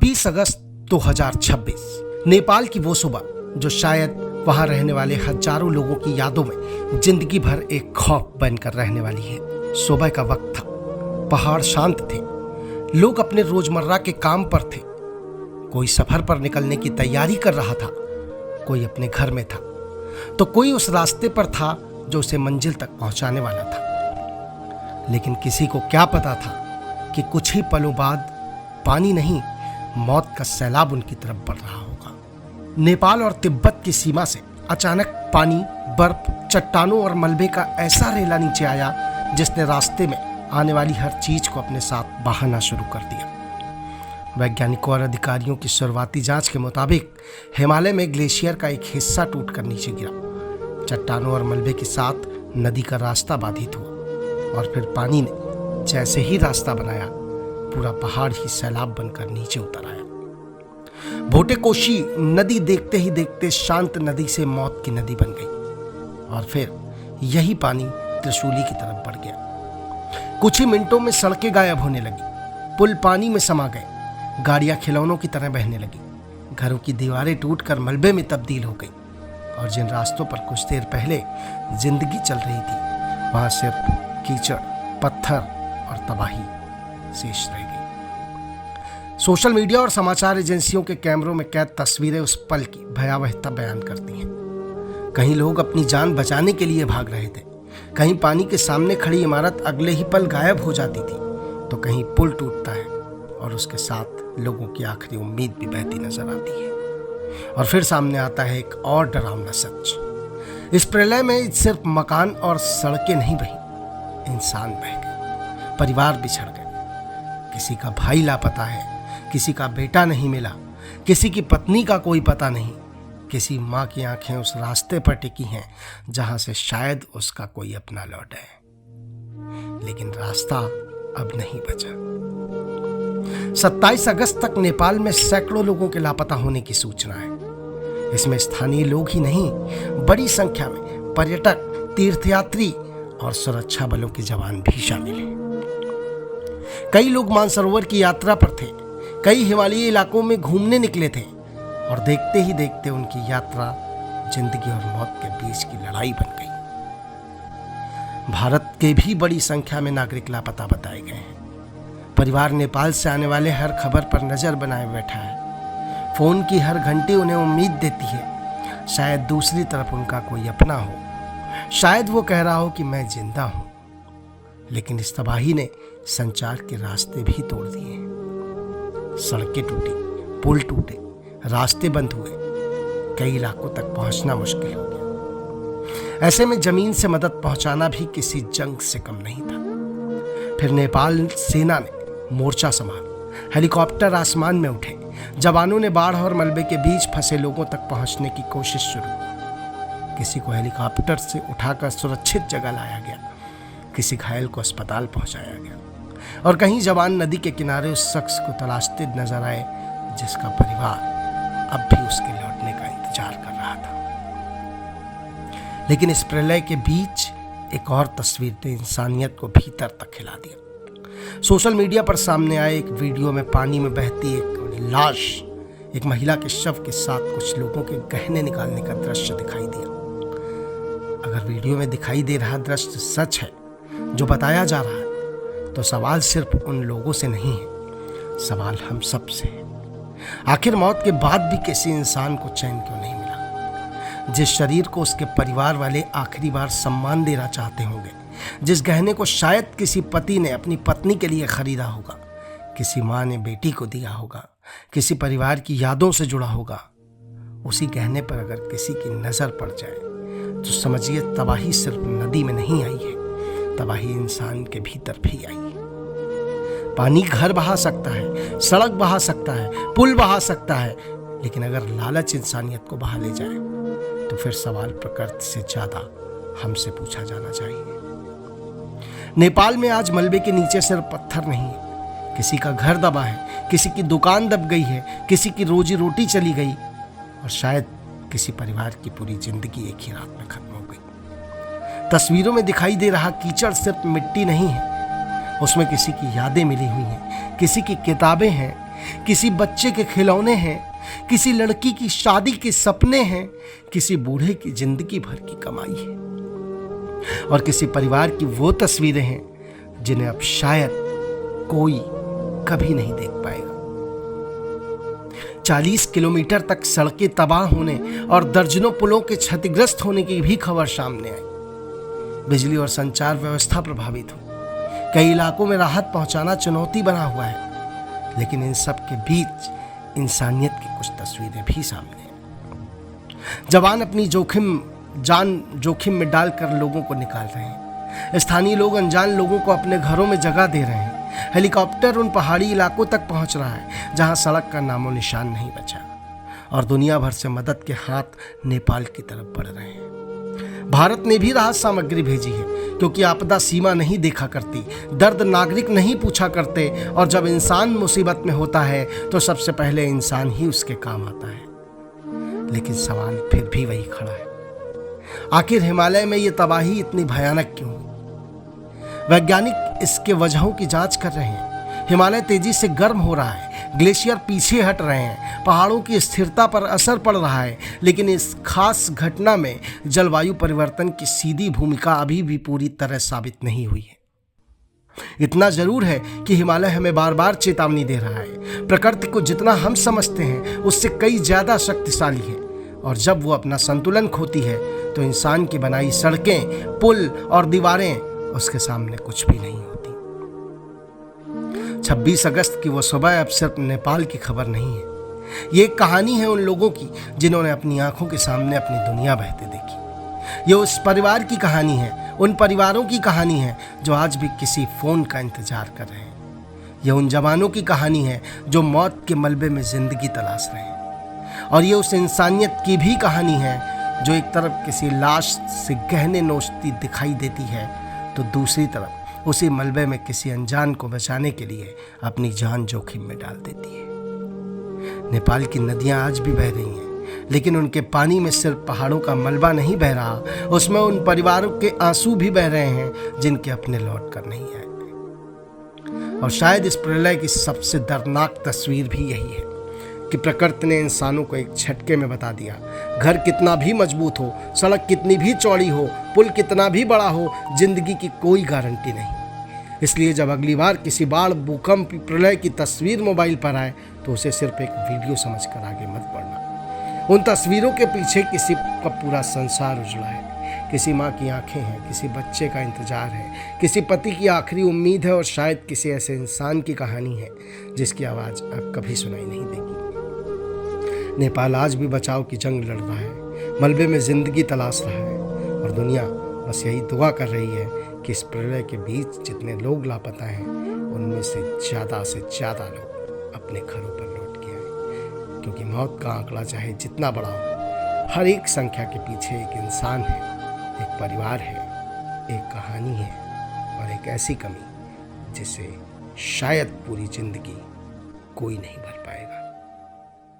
26 अगस्त 2026 नेपाल की वो सुबह जो शायद वहां रहने वाले हजारों लोगों की यादों में जिंदगी भर एक खौफ बनकर रहने वाली है। सुबह का वक्त था, पहाड़ शांत थे, लोग अपने रोजमर्रा के काम पर थे। कोई सफर पर निकलने की तैयारी कर रहा था, कोई अपने घर में था, तो कोई उस रास्ते पर था जो उसे मंजिल तक पहुंचाने वाला था। लेकिन किसी को क्या पता था कि कुछ ही पलों बाद पानी नहीं, मौत का सैलाब उनकी तरफ बढ़ रहा होगा। नेपाल और तिब्बत की सीमा से अचानक पानी, बर्फ, चट्टानों और मलबे का ऐसा रेला नीचे आया जिसने रास्ते में आने वाली हर चीज को अपने साथ बहाना शुरू कर दिया। वैज्ञानिकों और अधिकारियों की शुरुआती जांच के मुताबिक हिमालय में ग्लेशियर का एक हिस्सा टूटकर नीचे गिरा। चट्टानों और मलबे के साथ नदी का रास्ता बाधित हुआ और फिर पानी ने जैसे ही रास्ता बनाया, पूरा पहाड़ ही सैलाब बनकर नीचे उतर आया। भोटे कोशी नदी देखते ही देखते शांत नदी से मौत की नदी बन गई और फिर यही पानी त्रिशूली की तरफ बढ़ गया। कुछ ही मिनटों में सड़कें गायब होने लगी, पुल पानी में समा गए, गाड़ियां खिलौनों की तरह बहने लगी, घरों की दीवारें टूटकर मलबे में तब्दील हो गई और जिन रास्तों पर कुछ देर पहले जिंदगी चल रही थी, वहां सिर्फ कीचड़, पत्थर और तबाही शेष रह गई। सोशल मीडिया और समाचार एजेंसियों के कैमरों में कैद तस्वीरें उस पल की भयावहता बयान करती हैं। कहीं लोग अपनी जान बचाने के लिए भाग रहे थे, कहीं पानी के सामने खड़ी इमारत अगले ही पल गायब हो जाती थी, तो कहीं पुल टूटता है और उसके साथ लोगों की आखिरी उम्मीद भी बहती नजर आती है। और फिर सामने आता है एक और डरावना सच। इस प्रलय में सिर्फ मकान और सड़कें नहीं बही, इंसान बह गए, परिवार बिछड़ गए। किसी का भाई लापता है, किसी का बेटा नहीं मिला, किसी की पत्नी का कोई पता नहीं, किसी माँ की आंखें उस रास्ते पर टिकी हैं जहां से शायद उसका कोई अपना लौटे, लेकिन रास्ता अब नहीं बचा। 27 अगस्त तक नेपाल में सैकड़ों लोगों के लापता होने की सूचना है। इसमें स्थानीय लोग ही नहीं, बड़ी संख्या में पर्यटक, तीर्थयात्री और सुरक्षा बलों के जवान भी शामिल हैं। कई लोग मानसरोवर की यात्रा पर थे, कई हिमालयी इलाकों में घूमने निकले थे और देखते ही देखते उनकी यात्रा जिंदगी और मौत के बीच की लड़ाई बन गई। भारत के भी बड़ी संख्या में नागरिक लापता बताए गए हैं। परिवार नेपाल से आने वाले हर खबर पर नजर बनाए बैठा है। फोन की हर घंटी उन्हें उम्मीद देती है, शायद दूसरी तरफ उनका कोई अपना हो, शायद वो कह रहा हो कि मैं जिंदा हूं। लेकिन इस तबाही ने संचार के रास्ते भी तोड़ दिए। सड़कें टूटी, पुल टूटे, रास्ते बंद हुए, कई इलाकों तक पहुंचना मुश्किल हो गया। ऐसे में जमीन से मदद पहुंचाना भी किसी जंग से कम नहीं था। फिर नेपाल सेना ने मोर्चा संभाला, हेलीकॉप्टर आसमान में उठे, जवानों ने बाढ़ और मलबे के बीच फंसे लोगों तक पहुंचने की कोशिश शुरू की। किसी को हेलीकॉप्टर से उठाकर सुरक्षित जगह लाया गया, किसी घायल को अस्पताल पहुंचाया गया और कहीं जवान नदी के किनारे उस शख्स को तलाशते नजर आए जिसका परिवार अब भी उसके लौटने का इंतजार कर रहा था। लेकिन इस प्रलय के बीच एक और तस्वीर ने इंसानियत को भीतर तक हिला दिया। सोशल मीडिया पर सामने आए एक वीडियो में पानी में बहती एक लाश, एक महिला के शव के साथ कुछ लोगों के गहने निकालने का दृश्य दिखाई दिया। अगर वीडियो में दिखाई दे रहा दृश्य सच है जो बताया जा रहा है, तो सवाल सिर्फ उन लोगों से नहीं है, सवाल हम सब से है। आखिर मौत के बाद भी किसी इंसान को चैन क्यों नहीं मिला? जिस शरीर को उसके परिवार वाले आखिरी बार सम्मान देना चाहते होंगे, जिस गहने को शायद किसी पति ने अपनी पत्नी के लिए खरीदा होगा, किसी माँ ने बेटी को दिया होगा, किसी परिवार की यादों से जुड़ा होगा, उसी गहने पर अगर किसी की नजर पड़ जाए तो समझिए तबाही सिर्फ नदी में नहीं आई है, तबाही इंसान के भीतर भी आई है। पानी घर बहा सकता है, सड़क बहा सकता है, पुल बहा सकता है, लेकिन अगर लालच इंसानियत को बहा ले जाए तो फिर सवाल प्रकृति से ज्यादा हमसे पूछा जाना चाहिए। नेपाल में आज मलबे के नीचे सिर्फ पत्थर नहीं है, किसी का घर दबा है, किसी की दुकान दब गई है, किसी की रोजी रोटी चली गई और शायद किसी परिवार की पूरी जिंदगी एक ही रात में खत्म हो गई। तस्वीरों में दिखाई दे रहा कीचड़ सिर्फ मिट्टी नहीं है, उसमें किसी की यादें मिली हुई हैं, किसी की किताबें हैं, किसी बच्चे के खिलौने हैं, किसी लड़की की शादी के सपने हैं, किसी बूढ़े की जिंदगी भर की कमाई है, और किसी परिवार की वो तस्वीरें हैं जिन्हें अब शायद कोई कभी नहीं देख पाएगा। 40 किलोमीटर तक सड़कें तबाह होने और दर्जनों पुलों के क्षतिग्रस्त होने की भी खबर सामने आई। बिजली और संचार व्यवस्था प्रभावित हुई। कई इलाकों में राहत पहुंचाना चुनौती बना हुआ है, लेकिन इन सब के बीच इंसानियत की कुछ तस्वीरें भी सामने हैं। जवान अपनी जान जोखिम में डालकर लोगों को निकाल रहे हैं। स्थानीय लोग अनजान लोगों को अपने घरों में जगह दे रहे हैं। हेलीकॉप्टर उन पहाड़ी इलाकों तक पहुंच रहा है जहां सड़क का नामो निशान नहीं बचा, और दुनिया भर से मदद के हाथ नेपाल की तरफ बढ़ रहे हैं। भारत ने भी राहत सामग्री भेजी है, क्योंकि आपदा सीमा नहीं देखा करती, दर्द नागरिक नहीं पूछा करते, और जब इंसान मुसीबत में होता है तो सबसे पहले इंसान ही उसके काम आता है। लेकिन सवाल फिर भी वही खड़ा है, आखिर हिमालय में ये तबाही इतनी भयानक क्यों? वैज्ञानिक इसके वजहों की जांच कर रहे हैं। हिमालय तेजी से गर्म हो रहा है, ग्लेशियर पीछे हट रहे हैं, पहाड़ों की स्थिरता पर असर पड़ रहा है, लेकिन इस खास घटना में जलवायु परिवर्तन की सीधी भूमिका अभी भी पूरी तरह साबित नहीं हुई है। इतना जरूर है कि हिमालय हमें बार बार चेतावनी दे रहा है। प्रकृति को जितना हम समझते हैं उससे कई ज्यादा शक्तिशाली है, और जब वो अपना संतुलन खोती है तो इंसान की बनाई सड़कें, पुल और दीवारें उसके सामने कुछ भी नहीं होती। 26 अगस्त की वो सुबह अब सिर्फ नेपाल की खबर नहीं है। ये एक कहानी है उन लोगों की जिन्होंने अपनी आंखों के सामने अपनी दुनिया बहते देखी। ये उस परिवार की कहानी है, उन परिवारों की कहानी है जो आज भी किसी फोन का इंतजार कर रहे हैं। ये उन जवानों की कहानी है जो मौत के मलबे में जिंदगी तलाश रहे हैं। और ये उस इंसानियत की भी कहानी है जो एक तरफ किसी लाश से गहने नोचती दिखाई देती है, तो दूसरी तरफ उसी मलबे में किसी अनजान को बचाने के लिए अपनी जान जोखिम में डाल देती है। नेपाल की नदियां आज भी बह रही हैं, लेकिन उनके पानी में सिर्फ पहाड़ों का मलबा नहीं बह रहा, उसमें उन परिवारों के आंसू भी बह रहे हैं जिनके अपने लौट कर नहीं आए। और शायद इस प्रलय की सबसे दर्दनाक तस्वीर भी यही है कि प्रकृति ने इंसानों को एक झटके में बता दिया, घर कितना भी मजबूत हो, सड़क कितनी भी चौड़ी हो, पुल कितना भी बड़ा हो, जिंदगी की कोई गारंटी नहीं। इसलिए जब अगली बार किसी बाढ़, भूकंप, प्रलय की तस्वीर मोबाइल पर आए तो उसे सिर्फ एक वीडियो समझकर आगे मत बढ़ना। उन तस्वीरों के पीछे किसी का पूरा संसार उजड़ा है, किसी माँ की आंखें हैं, किसी बच्चे का इंतजार है, किसी पति की आखिरी उम्मीद है, और शायद किसी ऐसे इंसान की कहानी है जिसकी आवाज़ अब कभी सुनाई नहीं देगी। नेपाल आज भी बचाव की जंग लड़ रहा है, मलबे में जिंदगी तलाश रहा है, और दुनिया बस यही दुआ कर रही है कि इस प्रलय के बीच जितने लोग लापता हैं उनमें से ज़्यादा लोग अपने घरों पर लौट के आए, क्योंकि मौत का आंकड़ा चाहे जितना बड़ा हो, हर एक संख्या के पीछे एक इंसान है, एक परिवार है, एक कहानी है, और एक ऐसी कमी जिसे शायद पूरी जिंदगी कोई नहीं भर पाए।